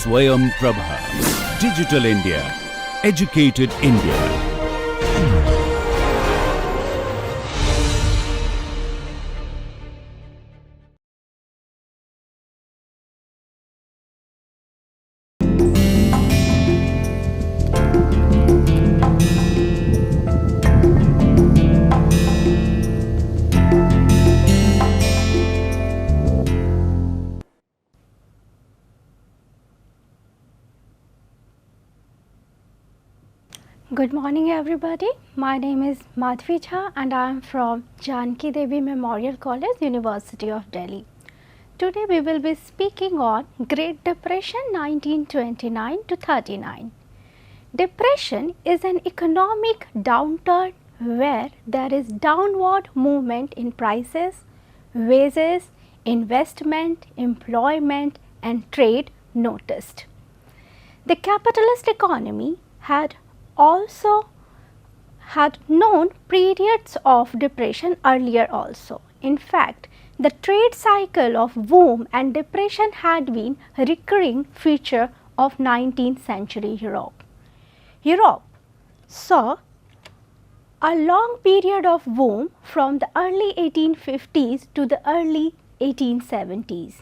Swayam Prabha. Digital India. Educated India. Good morning everybody. My name is Madhvi Jha and I am from Janki Devi Memorial College, University of Delhi. Today we will be speaking on Great Depression 1929 to 39. Depression is an economic downturn where there is downward movement in prices, wages, investment, employment and trade noticed. The capitalist economy had also had known periods of depression earlier also. In fact, the trade cycle of boom and depression had been a recurring feature of 19th century Europe. Europe saw a long period of boom from the early 1850s to the early 1870s.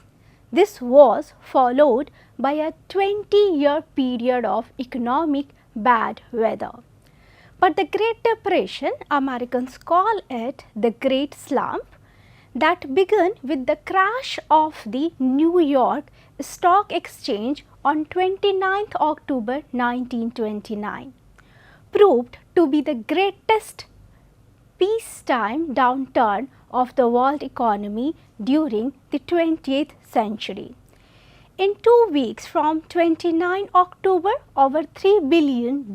This was followed by a 20-year period of economic bad weather. But the Great Depression, Americans call it the Great Slump, that began with the crash of the New York Stock Exchange on 29th October 1929, proved to be the greatest peacetime downturn of the world economy during the 20th century. In 2 weeks from 29 October, over $3 billion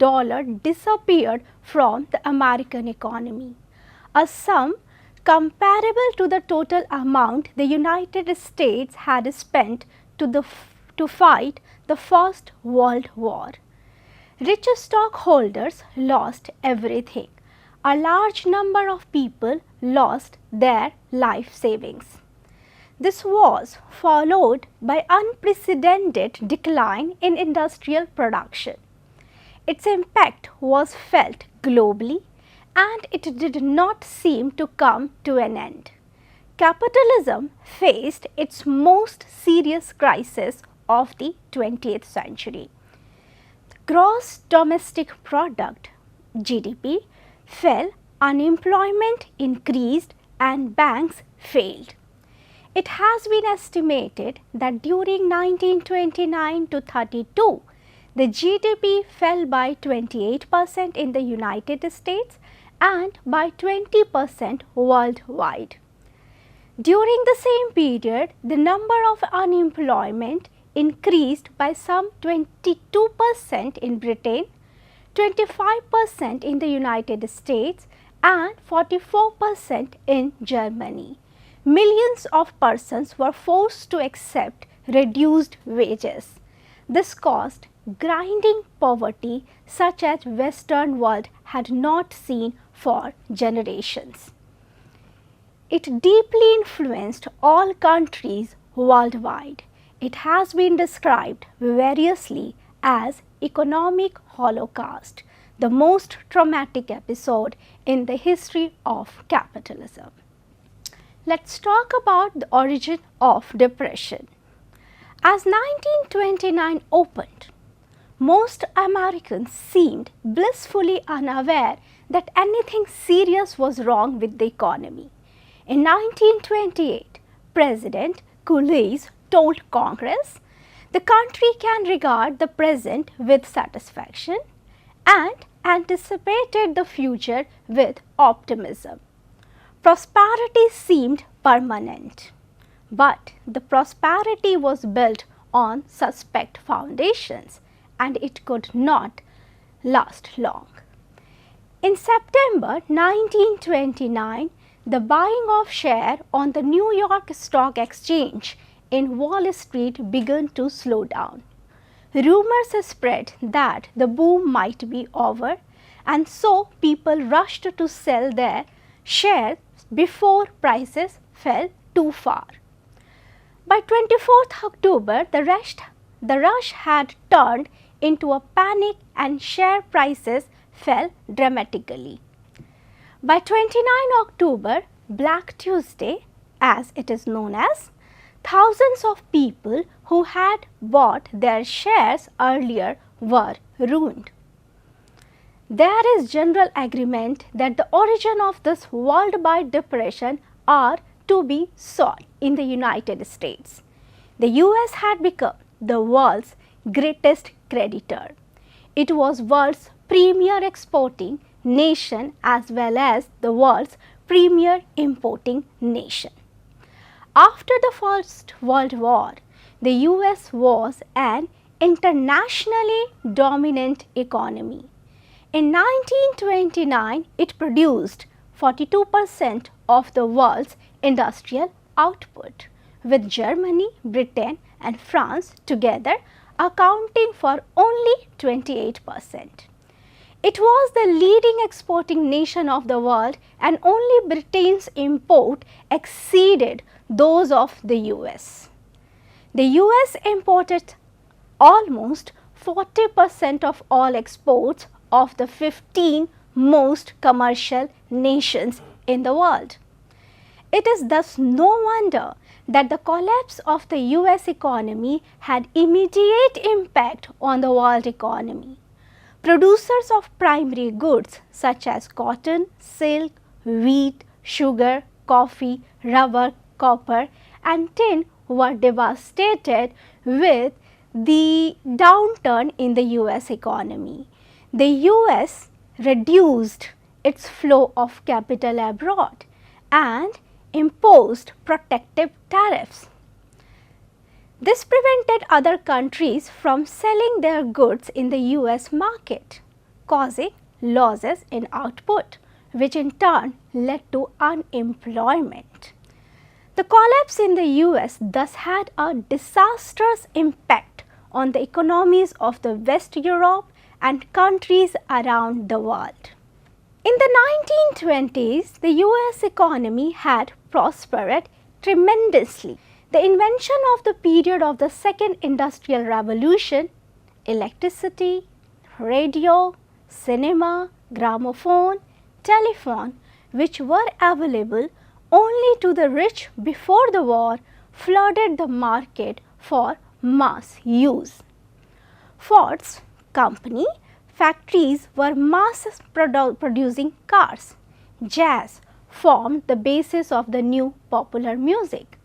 disappeared from the American economy, a sum comparable to the total amount the United States had spent to fight the First World War. Rich stockholders lost everything. A large number of people lost their life savings. This was followed by unprecedented decline in industrial production. Its impact was felt globally and it did not seem to come to an end. Capitalism faced its most serious crisis of the 20th century. The gross domestic product (GDP) fell, unemployment increased and banks failed. It has been estimated that during 1929 to 32, the GDP fell by 28% in the United States and by 20% worldwide. During the same period, the number of unemployment increased by some 22% in Britain, 25% in the United States and 44% in Germany. Millions of persons were forced to accept reduced wages. This caused grinding poverty such as Western world had not seen for generations. It deeply influenced all countries worldwide. It has been described variously as economic holocaust, the most traumatic episode in the history of capitalism. Let's talk about the origin of depression. As 1929 opened, most Americans seemed blissfully unaware that anything serious was wrong with the economy. In 1928, President Coolidge told Congress, "The country can regard the present with satisfaction," and anticipated the future with optimism. Prosperity seemed permanent, but the prosperity was built on suspect foundations and it could not last long. In September 1929, the buying of share on the New York Stock Exchange in Wall Street began to slow down. Rumors spread that the boom might be over, and so people rushed to sell their shares before prices fell too far. By 24th October, the the rush had turned into a panic and share prices fell dramatically. By 29 October, Black Tuesday, as it is known as, thousands of people who had bought their shares earlier were ruined. There is general agreement that the origin of this worldwide depression are to be sought in the United States. The US had become the world's greatest creditor. It was world's premier exporting nation as well as the world's premier importing nation. After the First World War, the US was an internationally dominant economy. In 1929, it produced 42% of the world's industrial output, with Germany, Britain and France together accounting for only 28%. It was the leading exporting nation of the world and only Britain's import exceeded those of the US. The US imported almost 40% of all exports of the 15 most commercial nations in the world. It is thus no wonder that the collapse of the US economy had immediate impact on the world economy. Producers of primary goods such as cotton, silk, wheat, sugar, coffee, rubber, copper and tin were devastated with the downturn in the US economy. The US reduced its flow of capital abroad and imposed protective tariffs. This prevented other countries from selling their goods in the US market, causing losses in output, which in turn led to unemployment. The collapse in the US thus had a disastrous impact on the economies of the West Europe and countries around the world. In the 1920s, the US economy had prospered tremendously. The invention of the period of the Second Industrial Revolution, electricity, radio, cinema, gramophone, telephone, which were available only to the rich before the war, flooded the market for mass use. Ford's company factories were mass producing cars. Jazz formed the basis of the new popular music.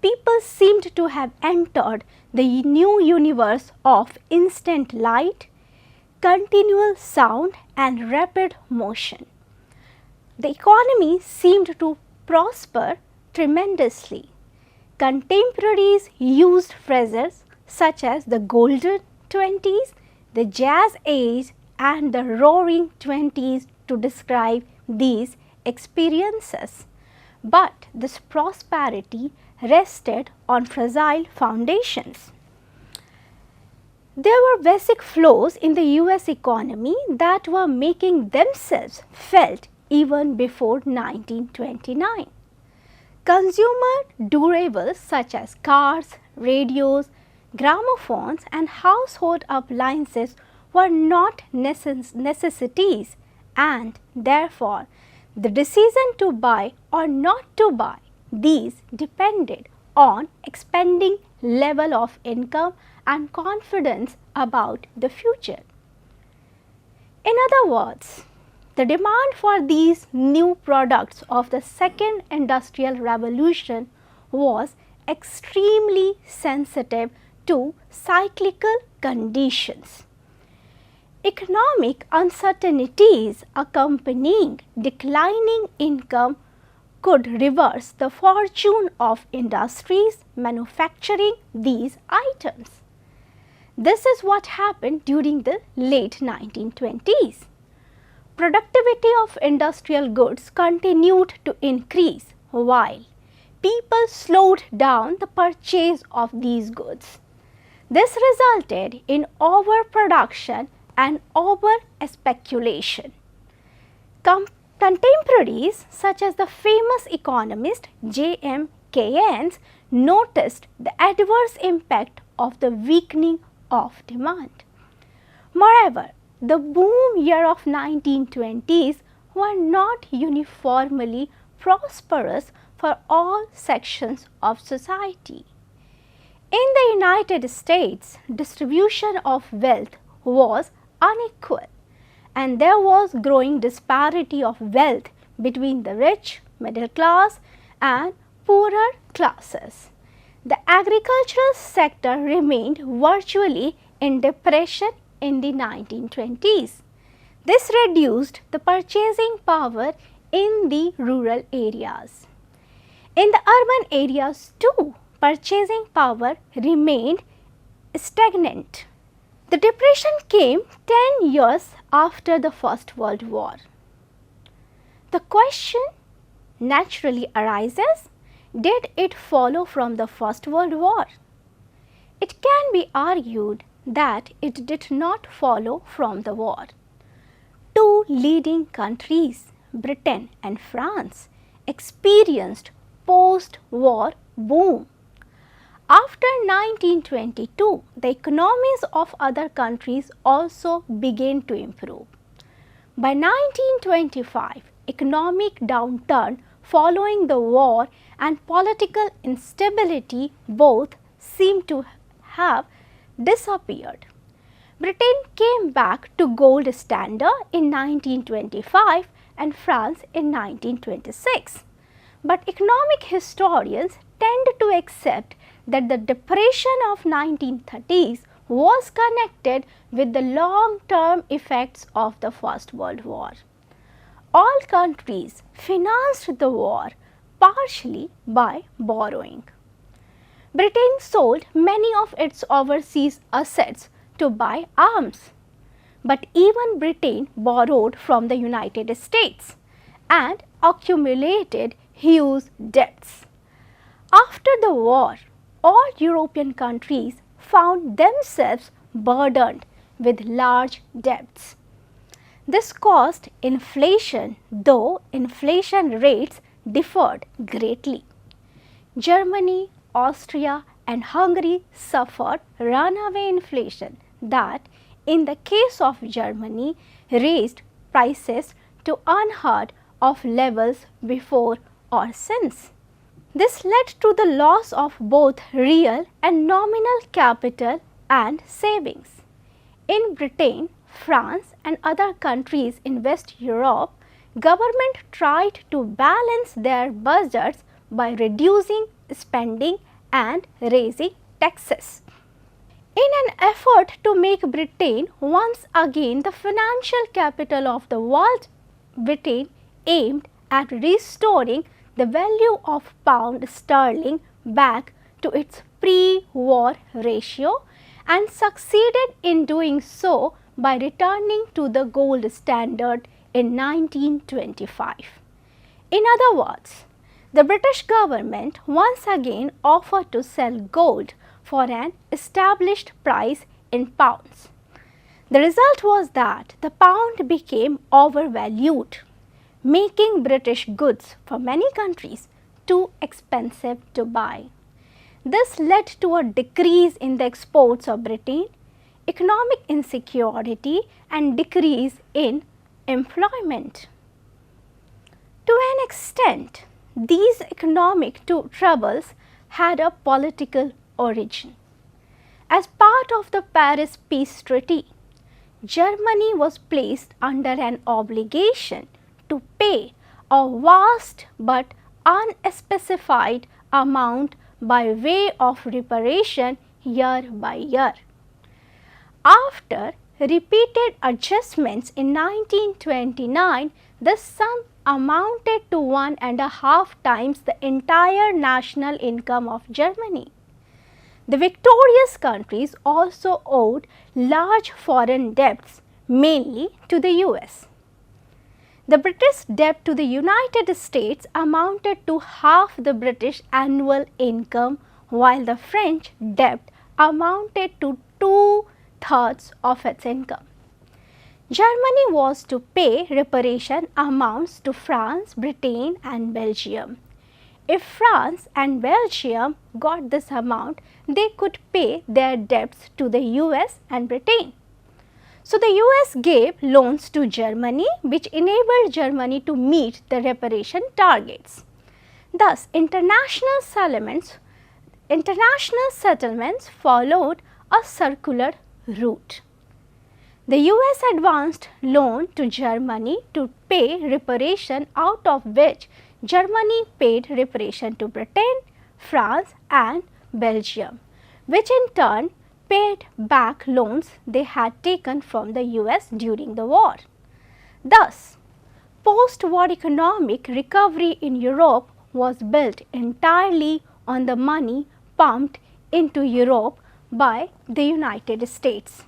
People seemed to have entered the new universe of instant light, continual sound and rapid motion. The economy seemed to prosper tremendously. Contemporaries used phrases such as the golden 20s, the jazz age and the roaring 20s to describe these experiences. But this prosperity rested on fragile foundations. There were basic flaws in the US economy that were making themselves felt even before 1929. Consumer durables such as cars, radios, gramophones and household appliances were not necessities, and therefore the decision to buy or not to buy these depended on expanding level of income and confidence about the future. In other words, the demand for these new products of the Second Industrial Revolution was extremely sensitive to cyclical conditions. Economic uncertainties accompanying declining income could reverse the fortune of industries manufacturing these items. This is what happened during the late 1920s. Productivity of industrial goods continued to increase while people slowed down the purchase of these goods. This resulted in overproduction and over-speculation. Contemporaries such as the famous economist J.M. Keynes noticed the adverse impact of the weakening of demand. Moreover, the boom year of 1920s were not uniformly prosperous for all sections of society. In the United States, distribution of wealth was unequal, and there was growing disparity of wealth between the rich, middle class and poorer classes. The agricultural sector remained virtually in depression in the 1920s. This reduced the purchasing power in the rural areas. In the urban areas too, purchasing power remained stagnant. The depression came 10 years after the First World War. The question naturally arises, did it follow from the First World War? It can be argued that it did not follow from the war. Two leading countries, Britain and France, experienced post-war boom. After 1922, the economies of other countries also began to improve. By 1925, economic downturn following the war and political instability both seem to have disappeared. Britain came back to gold standard in 1925 and France in 1926. But economic historians tend to accept that the depression of 1930s was connected with the long-term effects of the First World War. All countries financed the war partially by borrowing. Britain sold many of its overseas assets to buy arms. But even Britain borrowed from the United States and accumulated huge debts. After the war, all European countries found themselves burdened with large debts. This caused inflation, though inflation rates differed greatly. Germany, Austria and Hungary suffered runaway inflation that, in the case of Germany, raised prices to unheard of levels before or since. This led to the loss of both real and nominal capital and savings. In Britain, France and other countries in West Europe, government tried to balance their budgets by reducing spending and raising taxes. In an effort to make Britain once again the financial capital of the world, Britain aimed at restoring the value of pound sterling back to its pre-war ratio and succeeded in doing so by returning to the gold standard in 1925. In other words, the British government once again offered to sell gold for an established price in pounds. The result was that the pound became overvalued, making British goods for many countries too expensive to buy. This led to a decrease in the exports of Britain, economic insecurity and decrease in employment. To an extent, these economic troubles had a political origin. As part of the Paris Peace Treaty, Germany was placed under an obligation to pay a vast but unspecified amount by way of reparation year by year. After repeated adjustments in 1929, the sum amounted to 1.5 times the entire national income of Germany. The victorious countries also owed large foreign debts, mainly to the US. The British debt to the United States amounted to half the British annual income, while the French debt amounted to 2/3 of its income. Germany was to pay reparation amounts to France, Britain and Belgium. If France and Belgium got this amount, they could pay their debts to the US and Britain. So, the US gave loans to Germany, which enabled Germany to meet the reparation targets. Thus, international settlements followed a circular route. The US advanced loan to Germany to pay reparation, out of which Germany paid reparation to Britain, France and Belgium, which in turn paid back loans they had taken from the US during the war. Thus, post-war economic recovery in Europe was built entirely on the money pumped into Europe by the United States.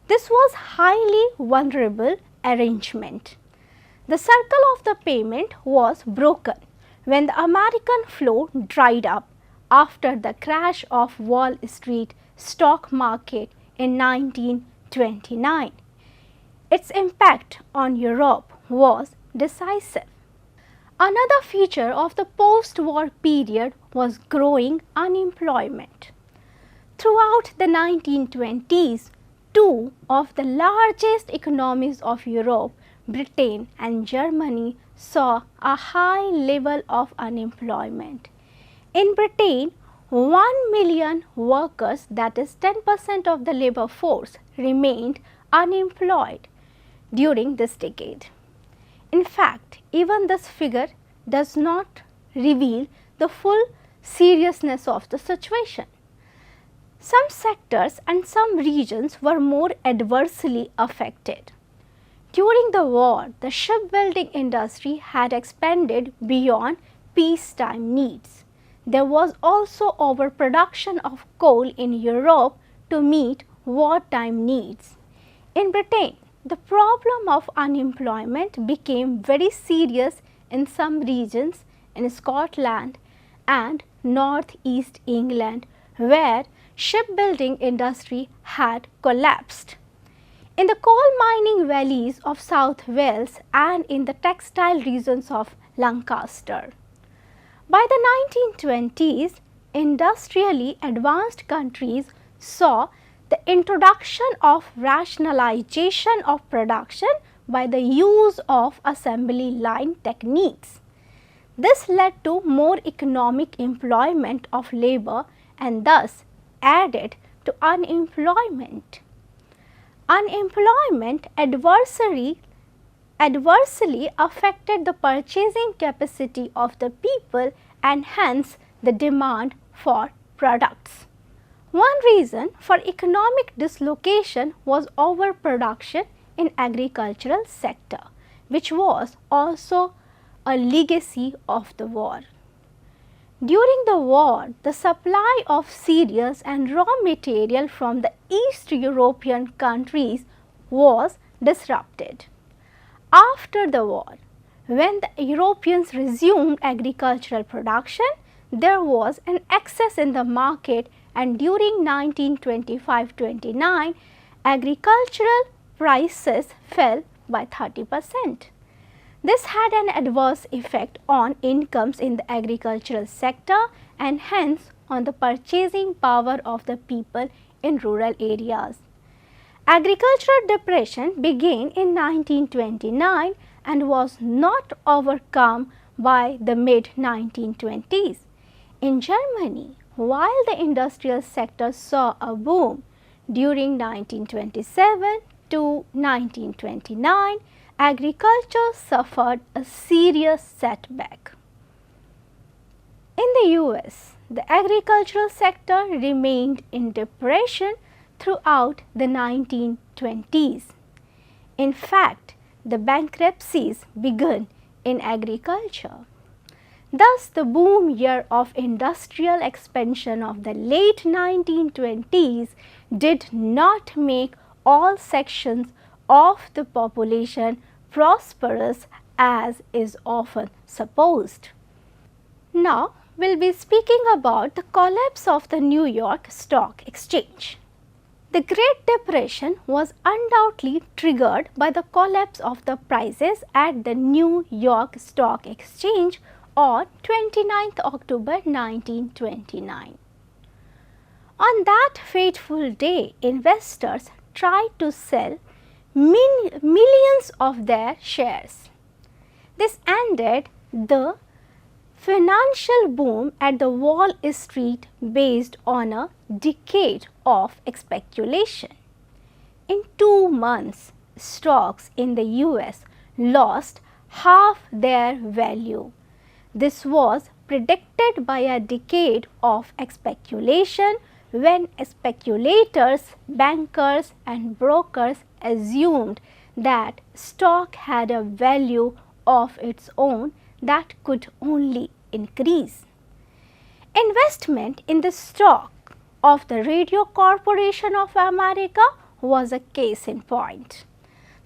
This was highly vulnerable arrangement. The circle of the payment was broken when the American flow dried up after the crash of Wall Street stock market in 1929. Its impact on Europe was decisive. Another feature of the post-war period was growing unemployment. Throughout the 1920s, two of the largest economies of Europe, Britain and Germany, saw a high level of unemployment. In Britain, 1 million workers, that is 10% of the labor force, remained unemployed during this decade. In fact, even this figure does not reveal the full seriousness of the situation. Some sectors and some regions were more adversely affected. During the war, the shipbuilding industry had expanded beyond peacetime needs. There was also overproduction of coal in Europe to meet wartime needs. In Britain, the problem of unemployment became very serious in some regions in Scotland and northeast England, where shipbuilding industry had collapsed. In the coal mining valleys of South Wales and in the textile regions of Lancaster. By the 1920s, industrially advanced countries saw the introduction of rationalization of production by the use of assembly line techniques. This led to more economic employment of labor and thus added to unemployment. Unemployment adversely affected the purchasing capacity of the people and hence the demand for products. One reason for economic dislocation was overproduction in agricultural sector, which was also a legacy of the war. During the war, the supply of cereals and raw material from the East European countries was disrupted. After the war, when the Europeans resumed agricultural production, there was an excess in the market, and during 1925-29, agricultural prices fell by 30%. This had an adverse effect on incomes in the agricultural sector and hence on the purchasing power of the people in rural areas. Agricultural depression began in 1929 and was not overcome by the mid-1920s. In Germany, while the industrial sector saw a boom during 1927 to 1929, agriculture suffered a serious setback. In the US, the agricultural sector remained in depression throughout the 1920s. In fact, the bankruptcies began in agriculture. Thus, the boom year of industrial expansion of the late 1920s did not make all sections of the population prosperous as is often supposed. Now, we will be speaking about the collapse of the New York Stock Exchange. The Great Depression was undoubtedly triggered by the collapse of the prices at the New York Stock Exchange on 29th October 1929. On that fateful day, investors tried to sell millions of their shares. This ended the financial boom at the Wall Street based on a decade of speculation. In 2 months, stocks in the US lost half their value. This was predicted by a decade of speculation when speculators, bankers and brokers assumed that stock had a value of its own that could only increase. Investment in the stock of the Radio Corporation of America was a case in point.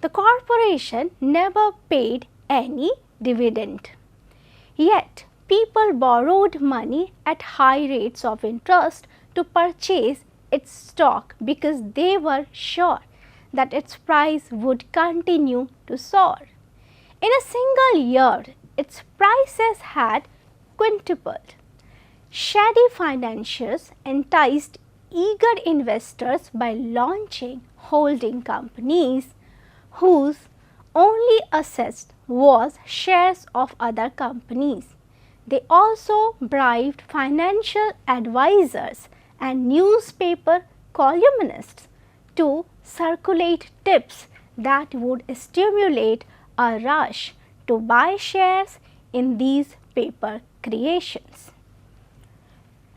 The corporation never paid any dividend. Yet, people borrowed money at high rates of interest to purchase its stock because they were sure that its price would continue to soar. In a single year, its prices had quintupled. Shady financiers enticed eager investors by launching holding companies whose only asset was shares of other companies. They also bribed financial advisors and newspaper columnists to circulate tips that would stimulate a rush to buy shares in these paper creations.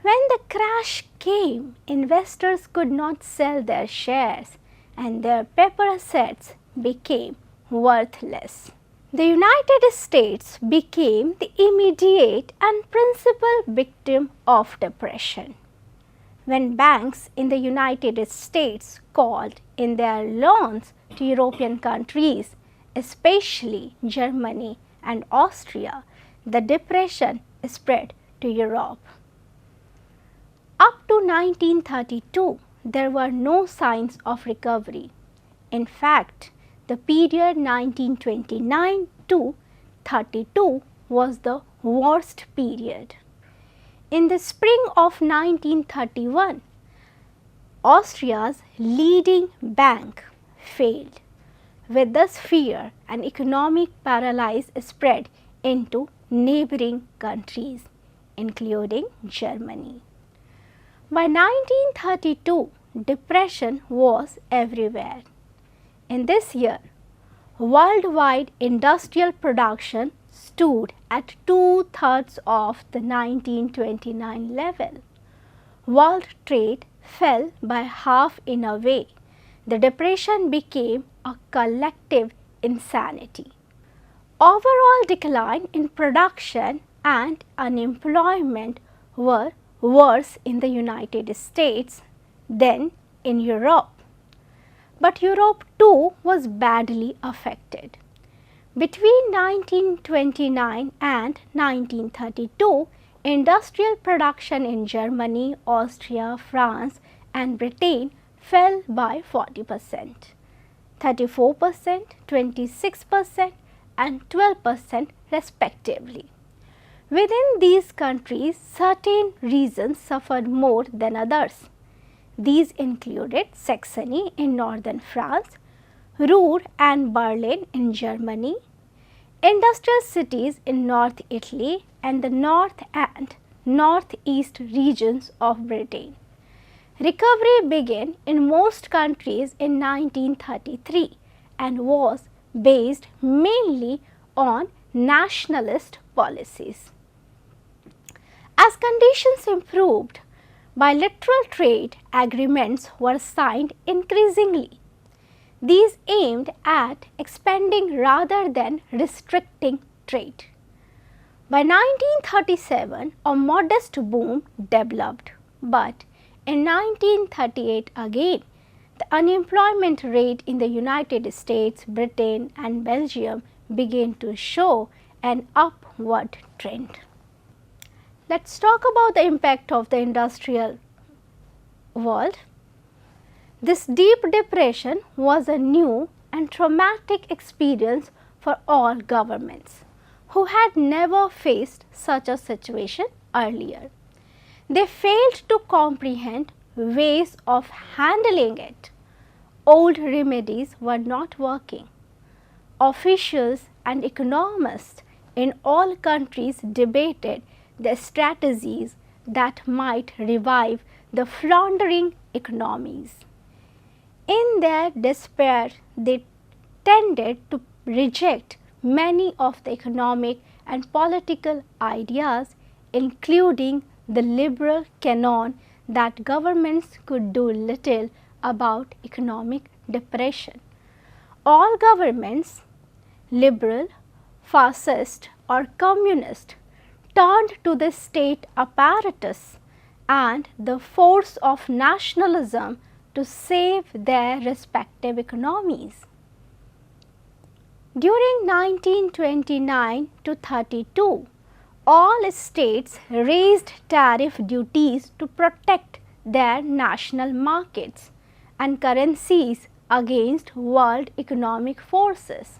When the crash came, investors could not sell their shares and their paper assets became worthless. The United States became the immediate and principal victim of depression. When banks in the United States called in their loans to European countries, especially Germany and Austria, the depression spread to Europe. Up to 1932, there were no signs of recovery. In fact, the period 1929 to 32 was the worst period. In the spring of 1931, Austria's leading bank failed. With this fear, an economic paralysis spread into neighboring countries, including Germany. By 1932, depression was everywhere. In this year, worldwide industrial production stood at 2/3 of the 1929 level. World trade fell by half in a way. The depression became a collective insanity. Overall decline in production and unemployment were worse in the United States than in Europe. But Europe too was badly affected. Between 1929 and 1932, industrial production in Germany, Austria, France and Britain fell by 40%, 34%, 26% and 12% respectively. Within these countries, certain regions suffered more than others. These included Saxony in northern France, Ruhr and Berlin in Germany, industrial cities in North Italy and the north and northeast regions of Britain. Recovery began in most countries in 1933 and was based mainly on nationalist policies. As conditions improved, bilateral trade agreements were signed increasingly. These aimed at expanding rather than restricting trade. By 1937, a modest boom developed, but in 1938 again, the unemployment rate in the United States, Britain and Belgium began to show an upward trend. Let's talk about the impact of the industrial world. This deep depression was a new and traumatic experience for all governments. who had never faced such a situation earlier. They failed to comprehend ways of handling it. Old remedies were not working. Officials and economists in all countries debated the strategies that might revive the floundering economies. In their despair, they tended to reject many of the economic and political ideas, including the liberal canon that governments could do little about economic depression. All governments, liberal, fascist or communist, turned to the state apparatus and the force of nationalism to save their respective economies. During 1929 to 32, all states raised tariff duties to protect their national markets and currencies against world economic forces.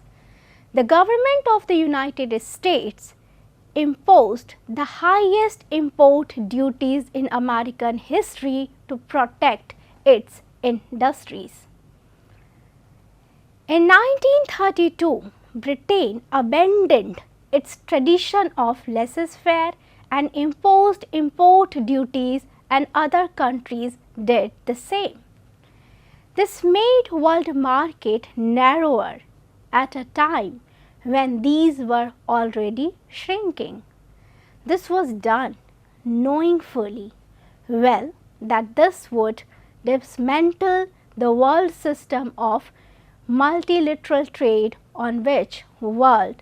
The government of the United States imposed the highest import duties in American history to protect its industries. In 1932, Britain abandoned its tradition of laissez-faire and imposed import duties, and other countries did the same. This made world market narrower at a time when these were already shrinking. This was done knowing fully well that this would dismantle the world system of multilateral trade on which world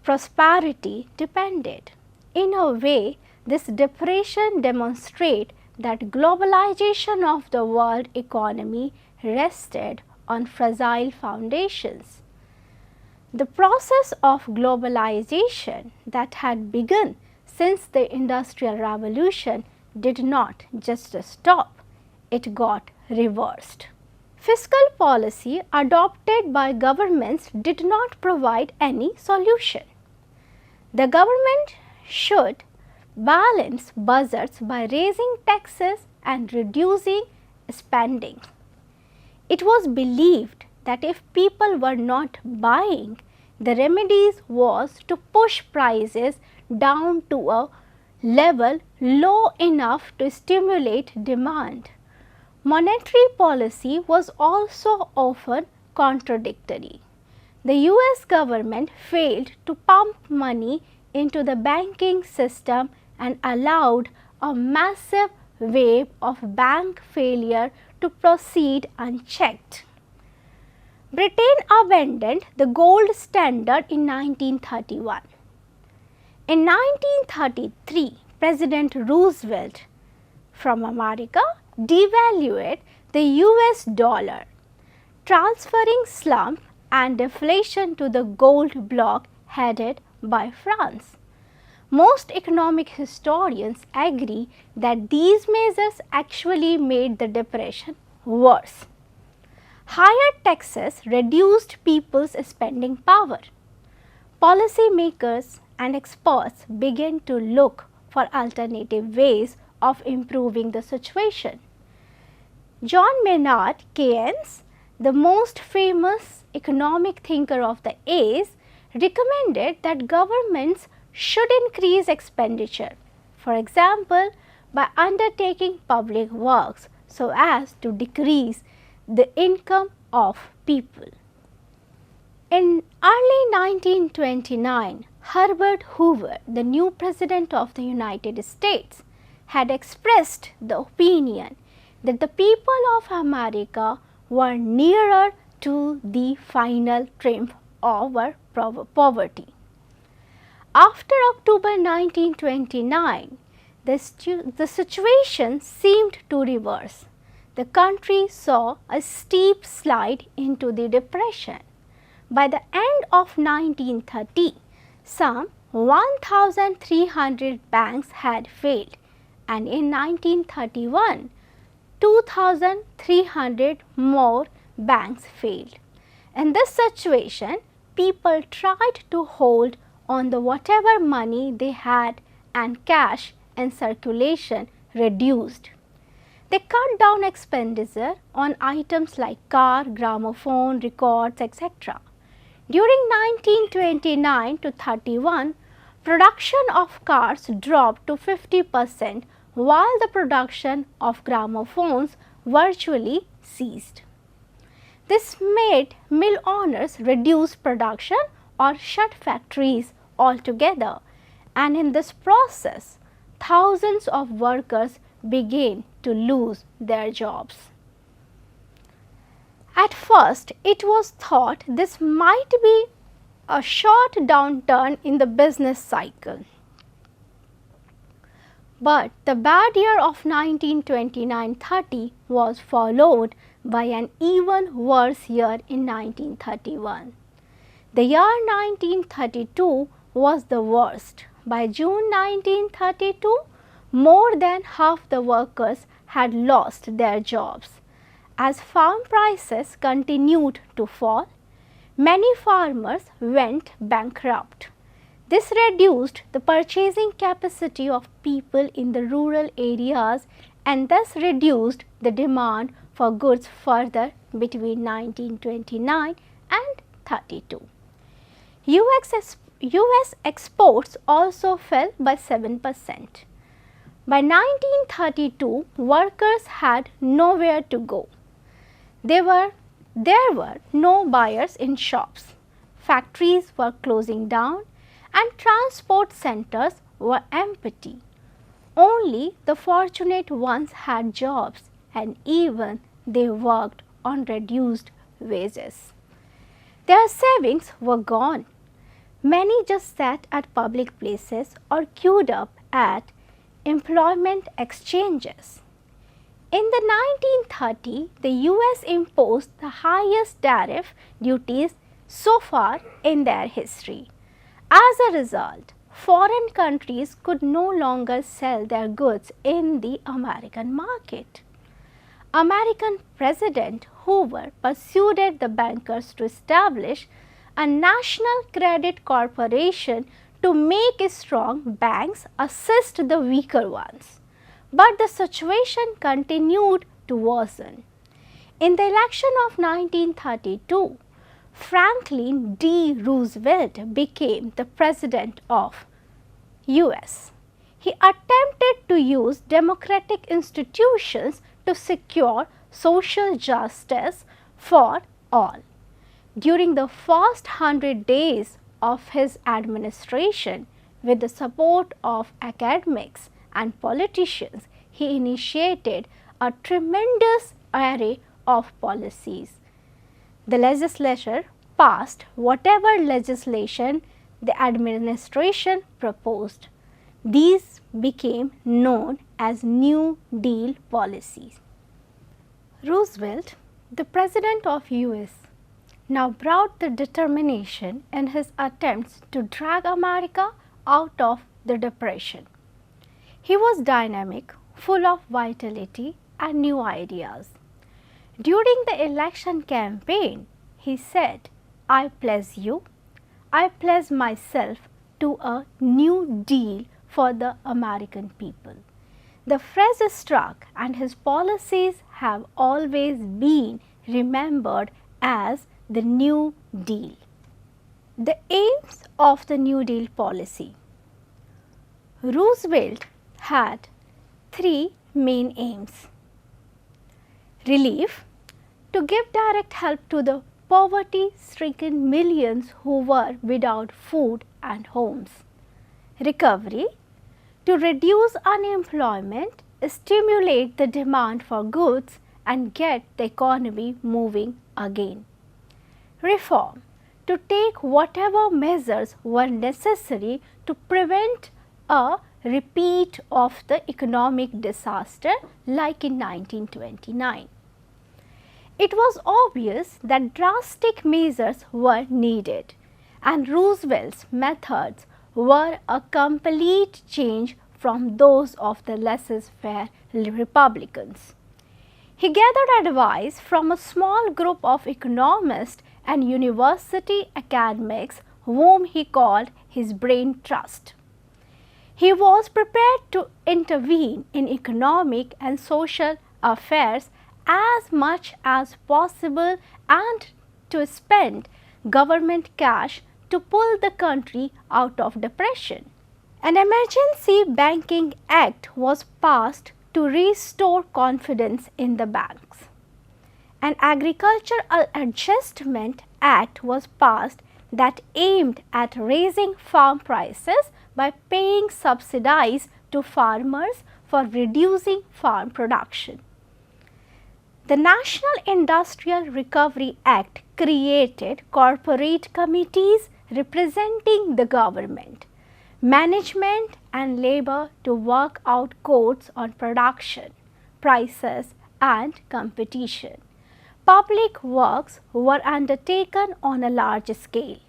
prosperity depended. In a way, this depression demonstrates that globalization of the world economy rested on fragile foundations. The process of globalization that had begun since the Industrial Revolution did not just stop, it got reversed. Fiscal policy adopted by governments did not provide any solution. The government should balance budgets by raising taxes and reducing spending. It was believed that if people were not buying, the remedies was to push prices down to a level low enough to stimulate demand. Monetary policy was also often contradictory. The US government failed to pump money into the banking system and allowed a massive wave of bank failure to proceed unchecked. Britain abandoned the gold standard in 1931. In 1933, President Roosevelt from America devalued the US dollar, transferring slump and deflation to the gold bloc headed by France. Most economic historians agree that these measures actually made the depression worse. Higher taxes reduced people's spending power. Policymakers and experts began to look for alternative ways of improving the situation. John Maynard Keynes, the most famous economic thinker of the age, recommended that governments should increase expenditure, for example, by undertaking public works so as to decrease the income of people. In early 1929, Herbert Hoover, the new President of the United States, had expressed the opinion that the people of America were nearer to the final triumph over poverty. After October 1929, the situation seemed to reverse. The country saw a steep slide into the depression. By the end of 1930, some 1,300 banks had failed, and in 1931, 2,300 more banks failed. In this situation, people tried to hold on the whatever money they had and cash in circulation reduced. They cut down expenditure on items like car, gramophone, records, etc. During 1929 to 31, production of cars dropped to 50%, while the production of gramophones virtually ceased. This made mill owners reduce production or shut factories altogether, and in this process, thousands of workers began to lose their jobs. At first, it was thought this might be a short downturn in the business cycle. But the bad year of 1929-30 was followed by an even worse year in 1931. The year 1932 was the worst. By June 1932, more than half the workers had lost their jobs. As farm prices continued to fall, many farmers went bankrupt. This reduced the purchasing capacity of people in the rural areas and thus reduced the demand for goods further between 1929 and 32. US exports also fell by 7%. By 1932, workers had nowhere to go. There were no buyers in shops, factories were closing down, and transport centers were empty. Only the fortunate ones had jobs, and even they worked on reduced wages. Their savings were gone. Many just sat at public places or queued up at employment exchanges. In the 1930s, the US imposed the highest tariff duties so far in their history. As a result, foreign countries could no longer sell their goods in the American market. American President Hoover persuaded the bankers to establish a national credit corporation to make strong banks assist the weaker ones. But the situation continued to worsen. In the election of 1932, Franklin D. Roosevelt became the President of US. He attempted to use democratic institutions to secure social justice for all. During the first 100 days of his administration, with the support of academics and politicians, he initiated a tremendous array of policies. The legislature passed whatever legislation the administration proposed. These became known as New Deal policies. Roosevelt, the President of US, now brought the determination in his attempts to drag America out of the Depression. He was dynamic, full of vitality and new ideas. During the election campaign, he said, "I pledge you, I pledge myself to a new deal for the American people." The phrase struck, and his policies have always been remembered as the New Deal. The aims of the New Deal policy. Roosevelt had three main aims: relief, to give direct help to the poverty-stricken millions who were without food and homes; recovery, to reduce unemployment, stimulate the demand for goods and get the economy moving again; reform, to take whatever measures were necessary to prevent a repeat of the economic disaster like in 1929. It was obvious that drastic measures were needed, and Roosevelt's methods were a complete change from those of the laissez-faire Republicans. He gathered advice from a small group of economists and university academics whom he called his brain trust. He was prepared to intervene in economic and social affairs as much as possible and to spend government cash to pull the country out of depression. An emergency banking act was passed to restore confidence in the banks. An agricultural adjustment act was passed that aimed at raising farm prices by paying subsidies to farmers for reducing farm production. The National Industrial Recovery Act created corporate committees representing the government, management and labor to work out codes on production, prices and competition. Public works were undertaken on a large scale.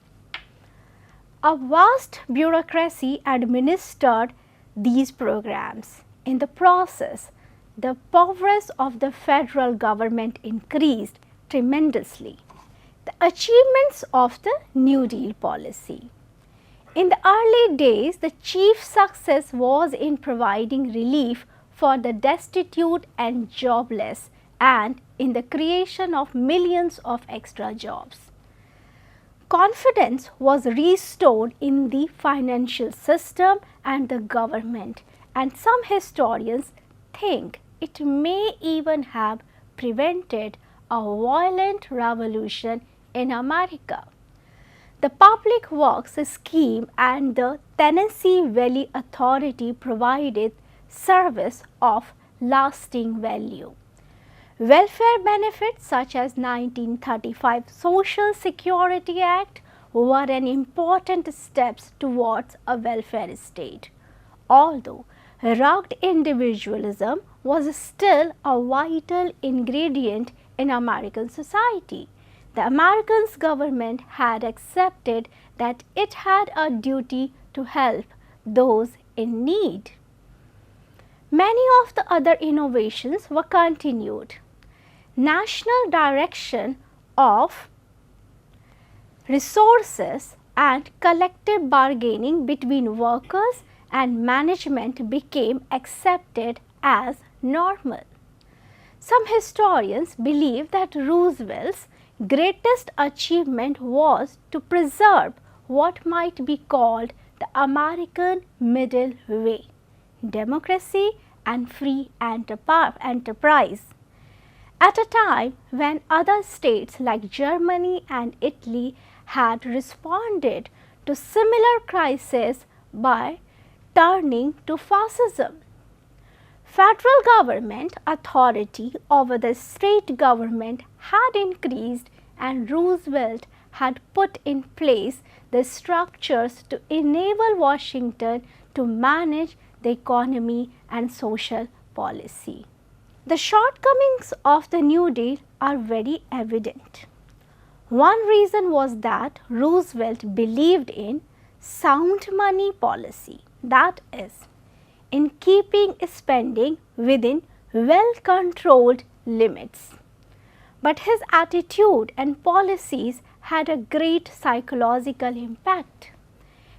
A vast bureaucracy administered these programs. In the process, the powers of the federal government increased tremendously. The achievements of the New Deal policy. In the early days, the chief success was in providing relief for the destitute and jobless and in the creation of millions of extra jobs. Confidence was restored in the financial system and the government, and some historians think it may even have prevented a violent revolution in America. The Public Works Scheme and the Tennessee Valley Authority provided service of lasting value. Welfare benefits such as 1935 Social Security Act were an important steps towards a welfare state. Although rugged individualism was still a vital ingredient in American society, the American government had accepted that it had a duty to help those in need. Many of the other innovations were continued. National direction of resources and collective bargaining between workers and management became accepted as normal. Some historians believe that Roosevelt's greatest achievement was to preserve what might be called the American middle way, democracy and free enterprise. At a time when other states like Germany and Italy had responded to similar crises by turning to fascism. Federal government authority over the state government had increased and Roosevelt had put in place the structures to enable Washington to manage the economy and social policy. The shortcomings of the New Deal are very evident. One reason was that Roosevelt believed in sound money policy, that is, in keeping spending within well-controlled limits. But his attitude and policies had a great psychological impact.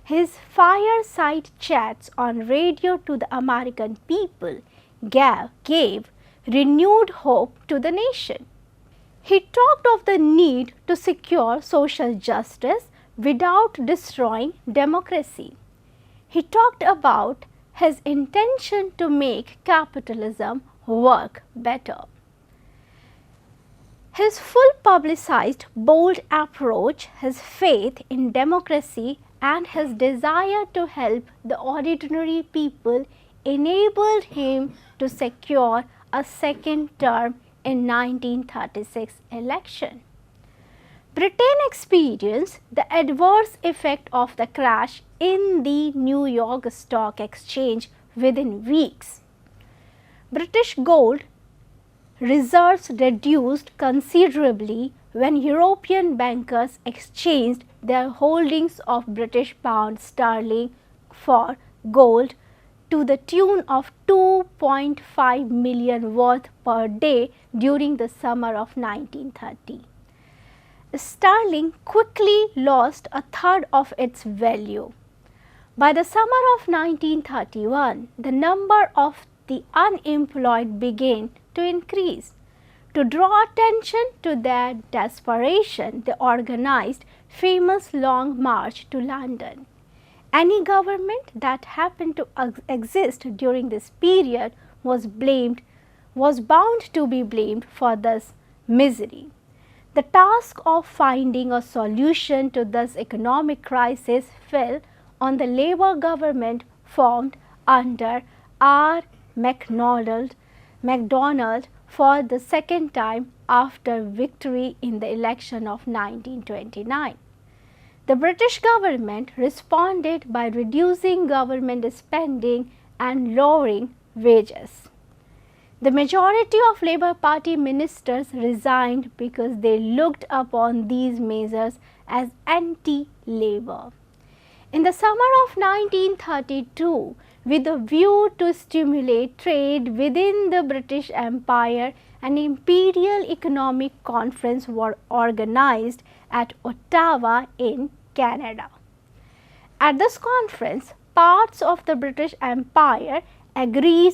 His fireside chats on radio to the American people gave renewed hope to the nation. He talked of the need to secure social justice without destroying democracy. He talked about his intention to make capitalism work better. His full publicized bold approach, his faith in democracy and his desire to help the ordinary people enabled him to secure a second term in 1936 election. Britain experienced the adverse effect of the crash in the New York Stock Exchange within weeks. British gold reserves reduced considerably when European bankers exchanged their holdings of British pound sterling for gold to the tune of 2.5 million worth per day during the summer of 1930. Sterling quickly lost a third of its value. By the summer of 1931, the number of the unemployed began to increase. To draw attention to their desperation, they organized famous Long March to London. Any government that happened to exist during this period was bound to be blamed for this misery. The task of finding a solution to this economic crisis fell on the Labour government formed under R. Macdonald for the second time after victory in the election of 1929. The British government responded by reducing government spending and lowering wages. The majority of Labour Party ministers resigned because they looked upon these measures as anti-Labour. In the summer of 1932, with a view to stimulate trade within the British Empire, an Imperial Economic Conference was organized at Ottawa in Canada. At this conference, parts of the British Empire agreed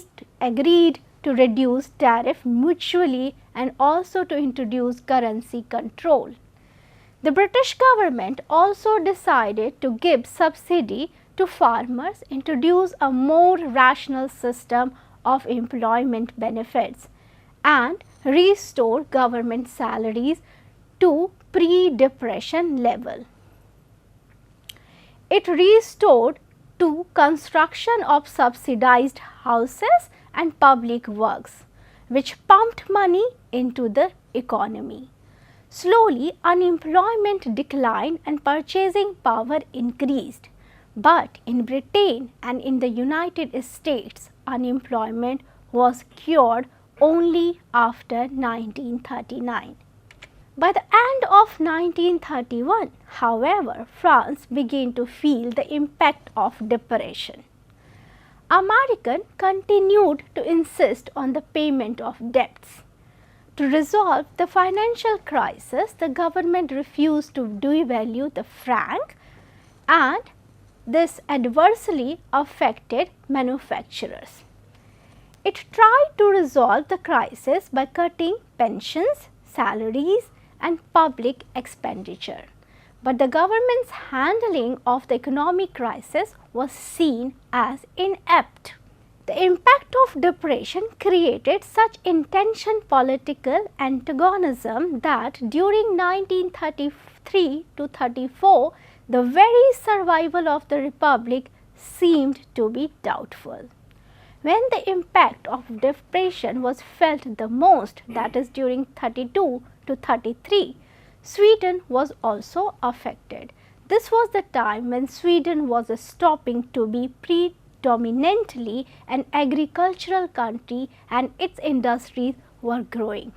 to reduce tariff mutually and also to introduce currency control. The British government also decided to give subsidy to farmers, introduce a more rational system of employment benefits, and restore government salaries to pre-depression level. It restored to construction of subsidized houses and public works, which pumped money into the economy. Slowly, unemployment declined and purchasing power increased. But in Britain and in the United States, unemployment was cured only after 1939. By the end of 1931, however, France began to feel the impact of depression. America continued to insist on the payment of debts. To resolve the financial crisis, the government refused to devalue the franc, and this adversely affected manufacturers. It tried to resolve the crisis by cutting pensions, salaries, and public expenditure. But the government's handling of the economic crisis was seen as inept. The impact of depression created such intense political antagonism that during 1933 to 34, the very survival of the republic seemed to be doubtful. When the impact of depression was felt the most, that is during 32 to 33, Sweden was also affected. This was the time when Sweden was stopping to be predominantly an agricultural country and its industries were growing.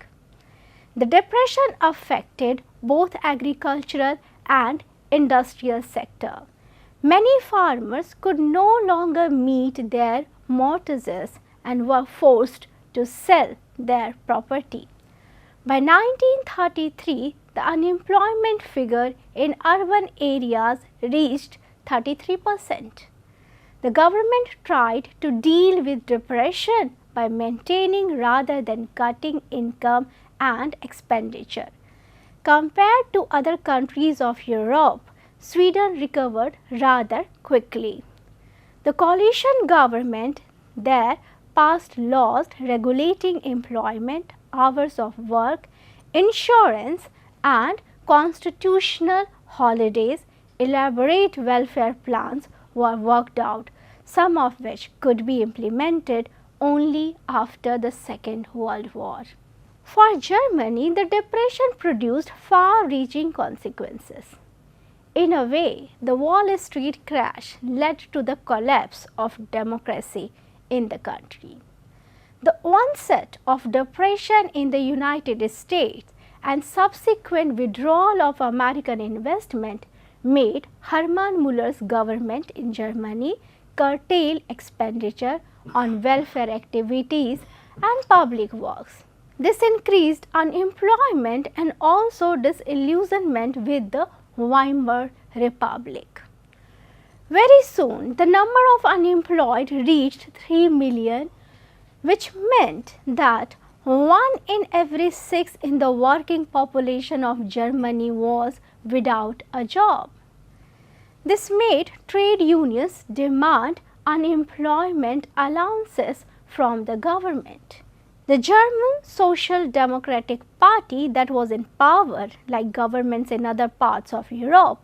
The depression affected both agricultural and industrial sector. Many farmers could no longer meet their mortgages and were forced to sell their property. By 1933, the unemployment figure in urban areas reached 33%. The government tried to deal with depression by maintaining rather than cutting income and expenditure. Compared to other countries of Europe, Sweden recovered rather quickly. The coalition government there passed laws regulating employment, hours of work, insurance, and constitutional holidays. Elaborate welfare plans were worked out, some of which could be implemented only after the Second World War. For Germany, the depression produced far-reaching consequences. In a way, the Wall Street crash led to the collapse of democracy in the country. The onset of depression in the United States and subsequent withdrawal of American investment made Hermann Muller's government in Germany curtail expenditure on welfare activities and public works. This increased unemployment and also disillusionment with the Weimar Republic. Very soon, the number of unemployed reached 3 million, which meant that 1 in every 6 in the working population of Germany was without a job. This made trade unions demand unemployment allowances from the government. The German Social Democratic Party, that was in power like governments in other parts of Europe,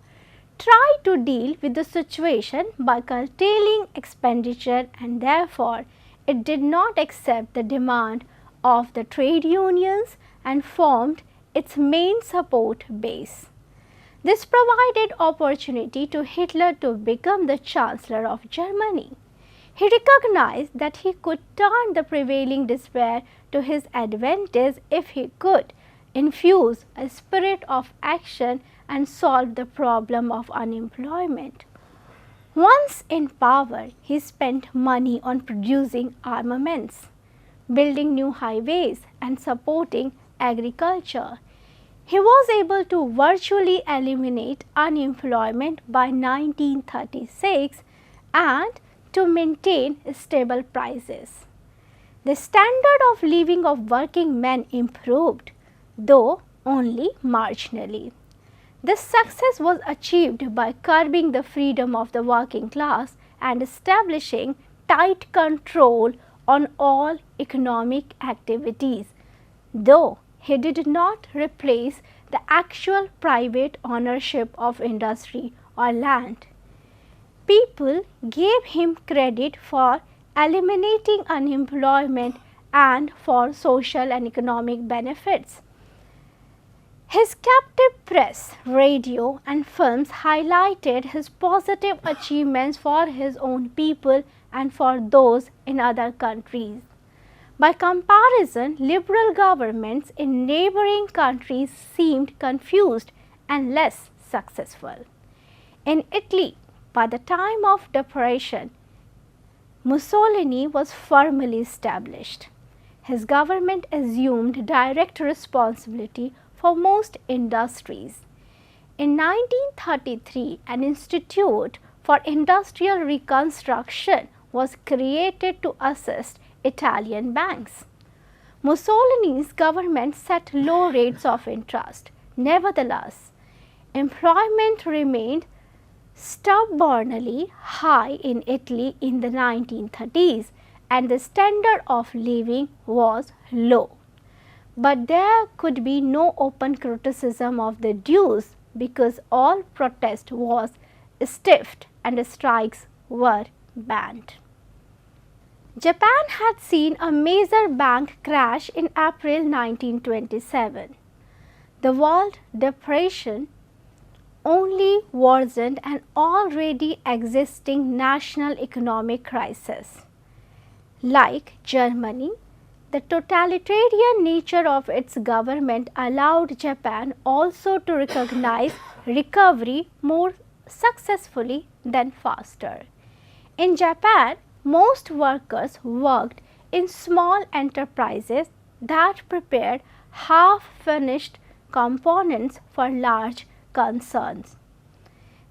tried to deal with the situation by curtailing expenditure, and therefore it did not accept the demand of the trade unions and formed its main support base. This provided opportunity to Hitler to become the Chancellor of Germany. He recognized that he could turn the prevailing despair to his advantage if he could infuse a spirit of action and solve the problem of unemployment. Once in power, he spent money on producing armaments, building new highways, and supporting agriculture. He was able to virtually eliminate unemployment by 1936 and to maintain stable prices. The standard of living of working men improved, though only marginally. This success was achieved by curbing the freedom of the working class and establishing tight control on all economic activities, though he did not replace the actual private ownership of industry or land. People gave him credit for eliminating unemployment and for social and economic benefits. His captive press, radio, and films highlighted his positive achievements for his own people and for those in other countries. By comparison, liberal governments in neighboring countries seemed confused and less successful. In Italy, by the time of Depression, Mussolini was firmly established. His government assumed direct responsibility for most industries. In 1933, an institute for industrial reconstruction was created to assist Italian banks. Mussolini's government set low rates of interest. Nevertheless, employment remained stubbornly high in Italy in the 1930s and the standard of living was low. But there could be no open criticism of the dues because all protest was stifled and strikes were banned. Japan had seen a major bank crash in April 1927. The World Depression only worsened an already existing national economic crisis. Like Germany, the totalitarian nature of its government allowed Japan also to recognize recovery more successfully than faster. In Japan, most workers worked in small enterprises that prepared half-finished components for large concerns.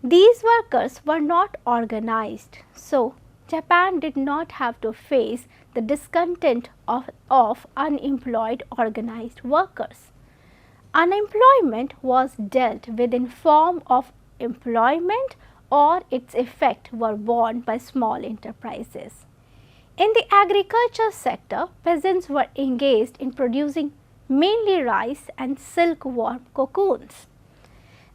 These workers were not organized, so Japan did not have to face the discontent of unemployed organized workers. Unemployment was dealt with in form of employment or its effect were borne by small enterprises. In the agriculture sector, peasants were engaged in producing mainly rice and silkworm cocoons.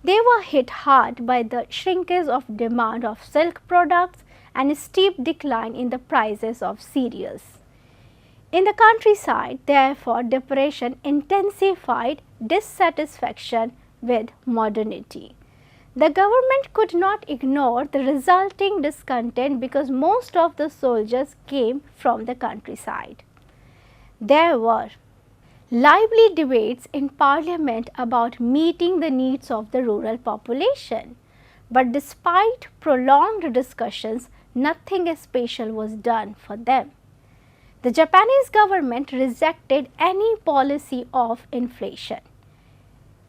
They were hit hard by the shrinkage of demand of silk products and a steep decline in the prices of cereals. In the countryside, therefore, depression intensified dissatisfaction with modernity. The government could not ignore the resulting discontent because most of the soldiers came from the countryside. There were lively debates in Parliament about meeting the needs of the rural population. But despite prolonged discussions, nothing special was done for them. The Japanese government rejected any policy of inflation.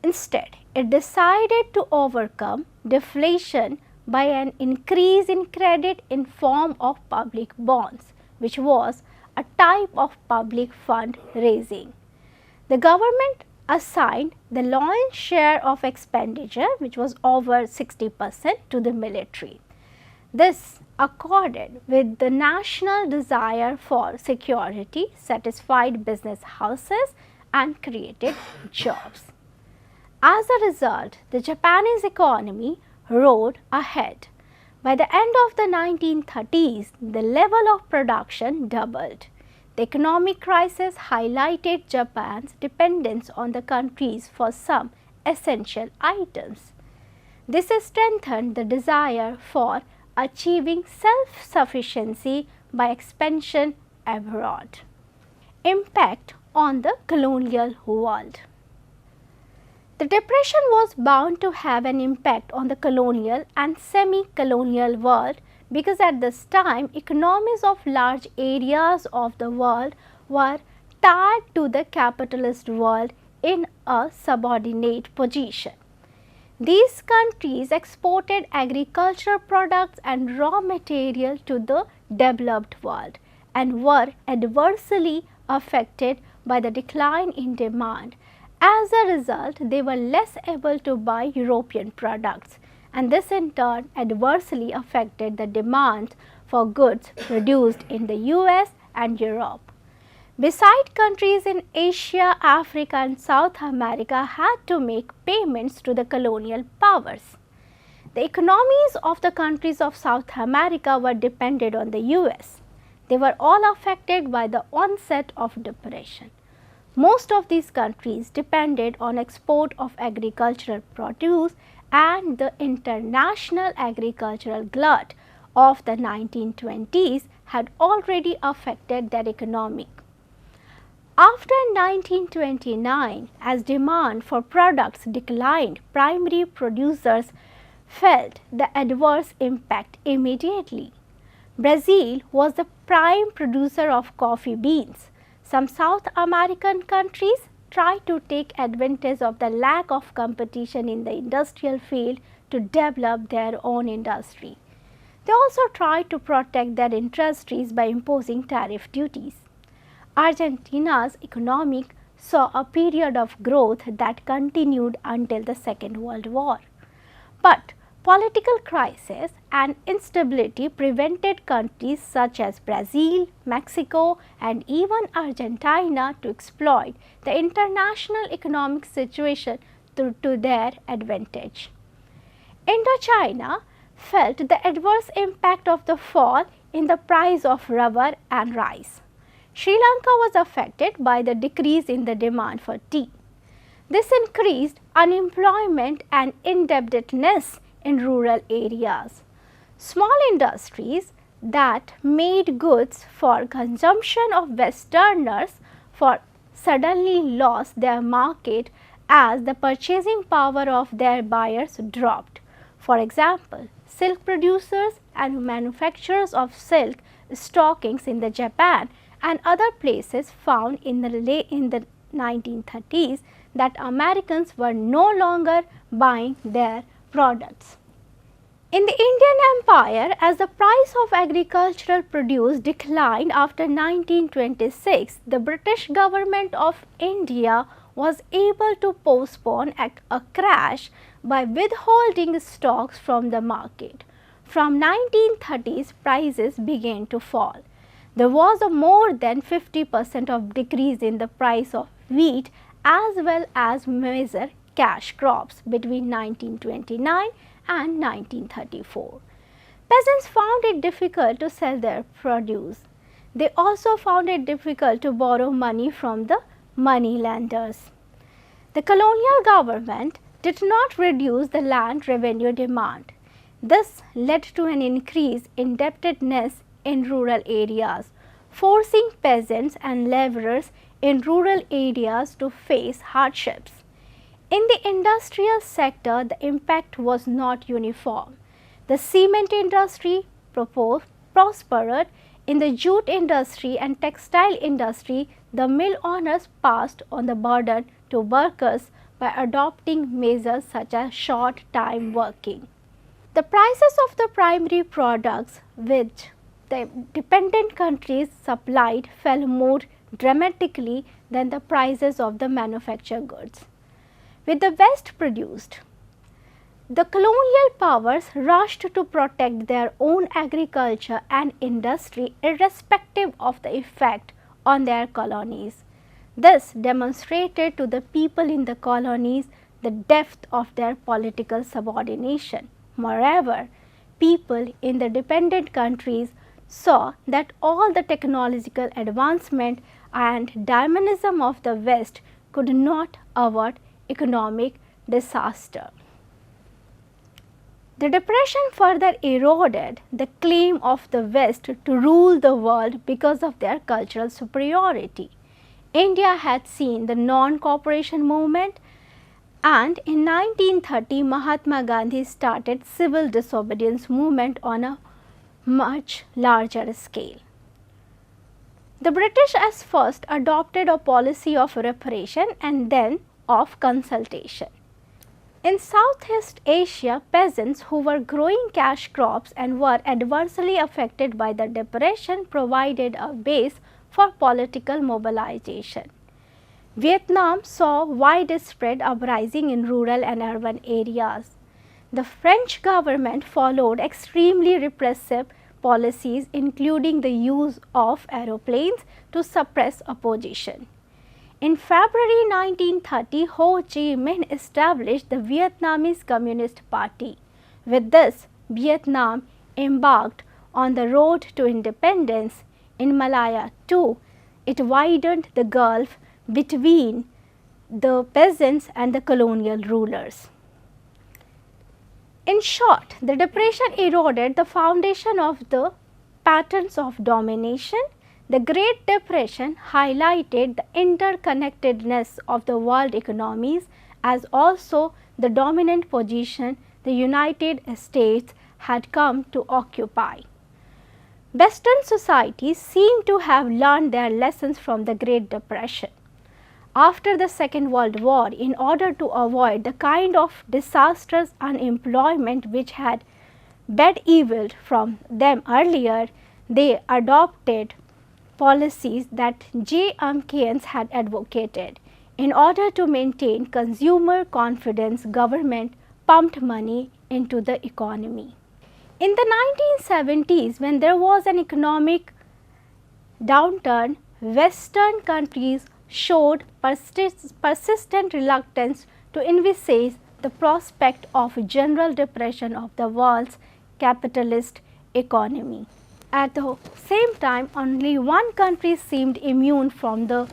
Instead, it decided to overcome deflation by an increase in credit in form of public bonds, which was a type of public fund raising. The government assigned the lion's share of expenditure, which was over 60%, to the military. This accorded with the national desire for security, satisfied business houses and created jobs. As a result, the Japanese economy rode ahead. By the end of the 1930s, the level of production doubled. The economic crisis highlighted Japan's dependence on the countries for some essential items. This strengthened the desire for achieving self-sufficiency by expansion abroad. Impact on the colonial world. The Depression was bound to have an impact on the colonial and semi-colonial world because at this time economies of large areas of the world were tied to the capitalist world in a subordinate position. These countries exported agricultural products and raw material to the developed world and were adversely affected by the decline in demand. As a result, they were less able to buy European products, and this in turn adversely affected the demand for goods produced in the US and Europe. Besides, countries in Asia, Africa and South America had to make payments to the colonial powers. The economies of the countries of South America were dependent on the US. They were all affected by the onset of depression. Most of these countries depended on export of agricultural produce, and the international agricultural glut of the 1920s had already affected their economy. After 1929, as demand for products declined, primary producers felt the adverse impact immediately. Brazil was the prime producer of coffee beans. Some South American countries tried to take advantage of the lack of competition in the industrial field to develop their own industry. They also tried to protect their industries by imposing tariff duties. Argentina's economy saw a period of growth that continued until the Second World War. But political crisis and instability prevented countries such as Brazil, Mexico and even Argentina to exploit the international economic situation to their advantage. Indochina felt the adverse impact of the fall in the price of rubber and rice. Sri Lanka was affected by the decrease in the demand for tea. This increased unemployment and indebtedness in rural areas. Small industries that made goods for consumption of Westerners suddenly lost their market as the purchasing power of their buyers dropped. For example, silk producers and manufacturers of silk stockings in the Japan and other places found in the 1930s that Americans were no longer buying their products. In the Indian Empire, as the price of agricultural produce declined after 1926, the British government of India was able to postpone a crash by withholding stocks from the market. From 1930s, prices began to fall. There was a more than 50% of decrease in the price of wheat as well as major cash crops between 1929 and 1934. Peasants found it difficult to sell their produce. They also found it difficult to borrow money from the money lenders. The colonial government did not reduce the land revenue demand. This led to an increase in indebtedness in rural areas, forcing peasants and laborers in rural areas to face hardships. In the industrial sector, the impact was not uniform. The cement industry prospered. In the jute industry and textile industry, the mill owners passed on the burden to workers by adopting measures such as short time working. The prices of the primary products which the dependent countries supplied fell more dramatically than the prices of the manufactured goods. With the West produced, the colonial powers rushed to protect their own agriculture and industry irrespective of the effect on their colonies. This demonstrated to the people in the colonies the depth of their political subordination. Moreover, people in the dependent countries saw that all the technological advancement and dynamism of the West could not avert economic disaster. The depression further eroded the claim of the West to rule the world because of their cultural superiority. India had seen the non-cooperation movement, and in 1930 Mahatma Gandhi started civil disobedience movement on a much larger scale. The British as first adopted a policy of reparation and then of consultation. In Southeast Asia, peasants who were growing cash crops and were adversely affected by the depression provided a base for political mobilization. Vietnam saw widespread uprising in rural and urban areas. The French government followed extremely repressive policies, including the use of aeroplanes to suppress opposition. In February 1930, Ho Chi Minh established the Vietnamese Communist Party. With this, Vietnam embarked on the road to independence. In Malaya too, it widened the gulf between the peasants and the colonial rulers. In short, the depression eroded the foundation of the patterns of domination. The Great Depression highlighted the interconnectedness of the world economies as also the dominant position the United States had come to occupy. Western societies seem to have learned their lessons from the Great Depression. After the Second World War, in order to avoid the kind of disastrous unemployment which had bedeviled from them earlier, they adopted policies that J. M. Keynes had advocated. In order to maintain consumer confidence, government pumped money into the economy. In the 1970s, when there was an economic downturn, Western countries showed persistent reluctance to envisage the prospect of general depression of the world's capitalist economy. At the same time, only one country seemed immune from the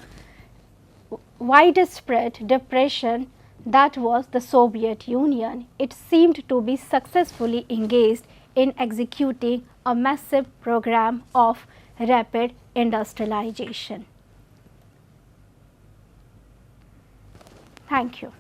widespread depression, that was the Soviet Union. It seemed to be successfully engaged in executing a massive program of rapid industrialization. Thank you.